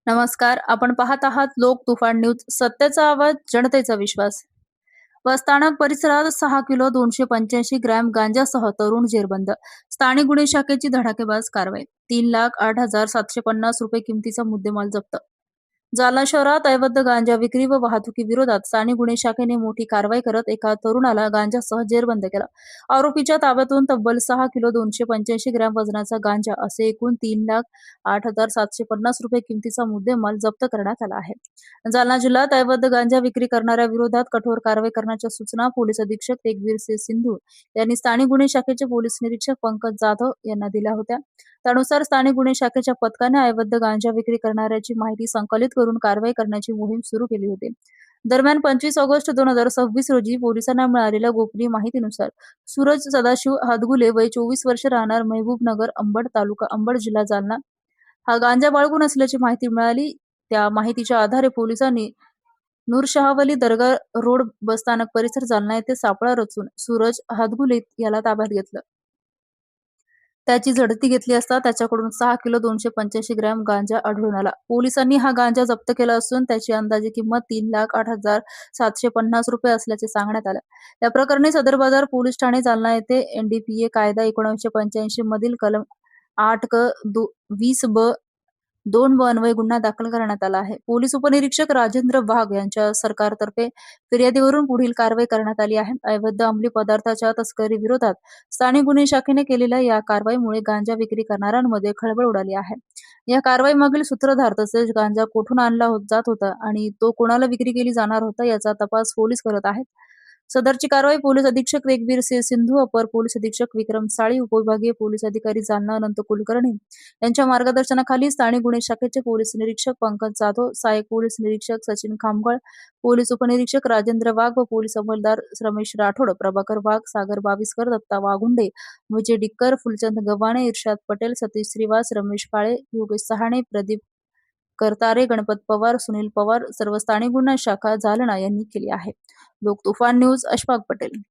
नमस्कार. आपण पाहत आहात लोक तुफान न्यूज. सत्याचा आवाज, जनतेचा विश्वास. स्थानक परिसरात 6 किलो 285 ग्रॅम गांजासह तरुण जेरबंद. स्थानिक गुन्हे शाखेची धडाकेबाज कारवाई. 3,08,750 रुपये किमतीचा मुद्देमाल जप्त. जालना शहरात अवैध गांजा विक्री व वाहतुकीविरोधात स्थानिक गुन्हे शाखेने मोठी कारवाई करत एका तरुणाला गांजासह जेरबंद केलं. आरोपीच्या ताब्यातून तब्बल 6 किलो 285 ग्रॅम वजनाचा गांजा असे एकूण 3,08,750 रुपये किमतीचा मुद्देमाल जप्त करण्यात आला आहे. जालना जिल्ह्यात अवैध गांजा विक्री करणाऱ्या विरोधात कठोर कारवाई करण्याच्या सूचना पोलीस अधीक्षक तेगवीर सिंधू यांनी स्थानिक गुन्हे शाखेचे पोलीस निरीक्षक पंकज जाधव यांना दिल्या होत्या. त्यानुसार स्थानिक गुन्हे शाखेच्या पथकाने अवैध गांजा विक्री करणाऱ्याची माहिती संकलित करून कारवाई करण्याची मोहीम सुरू केली होती. दरम्यान 25 ऑगस्ट 2026 रोजी पोलिसांना मिळालेल्या गोपनीय माहितीनुसार सूरज सदाशिव हादगुले वय 24 वर्ष राहणार महबूबनगर अंबड तालुका अंबड जिल्हा जालना हा गांजा बाळगून असल्याची माहिती मिळाली. त्या माहितीच्या आधारे पोलिसांनी नूरशहावली दर्गा रोड बसस्थानक परिसर जालना येथे सापळा रचून सूरज हादगुले याला ताब्यात घेतलं. त्याची झडती घेतली असता त्याच्याकडून 6 किलो 285 ग्रॅम गांजा आढळून आला. पोलिसांनी हा गांजा जप्त केला असून त्याची अंदाजे किंमत 3,08,750 रुपये असल्याचे सांगण्यात आलं. या प्रकरणी सदर बाजार पोलीस ठाणे जालना येथे एनडीपीए कायदा 1985 मधील कलम 8 क 20 ब 2 ब अन्वये गुन्हा दाखल करण्यात आला आहे. पोलीस उपनिरीक्षक राजेंद्र वाघ यांच्या सरकारतर्फे फिर्यादीवरून पुढील कारवाई करण्यात आली आहे. अवैध अंमली पदार्थाच्या तस्करी विरोधात स्थानिक गुन्हे शाखेने केलेल्या या कारवाईमुळे गांजा विक्री करणाऱ्यांमध्ये खळबळ उडाली आहे. या कारवाईमागील सूत्रधार तसेच गांजा कोठून आणला जात होता आणि तो कोणाला विक्री केली जाणार होता याचा तपास पोलीस करत आहेत. सदरची कारवाई पोलीस अधीक्षक तेगवीर सिंधू, अपर पोलीस अधीक्षक विक्रम साळी, उपविभागीय पोलीस अधिकारी जालना अनंत कुलकर्णी यांच्या मार्गदर्शनाखाली स्थानिक गुन्हे शाखेचे पोलीस निरीक्षक पंकज जाधव, सहाय्यक पोलीस निरीक्षक सचिन खामगळ, पोलीस उपनिरीक्षक राजेंद्र वाघ व पोलीस अंमलदार रमेश राठोड, प्रभाकर वाघ, सागर बाविस्कर, दत्ता वाघुंडे, विजय डिक्कर, फुलचंद गव्हाणे, इर्शाद पटेल, सतीश श्रीवास, रमेश काळे, योगेश सहाणे, प्रदीप करतारे, गणपत पवार, सुनील पवार सर्व स्थानिक गुन्हा शाखा जालना यांनी केली आहे. लोक तुफान न्यूज, अशफाक पटेल.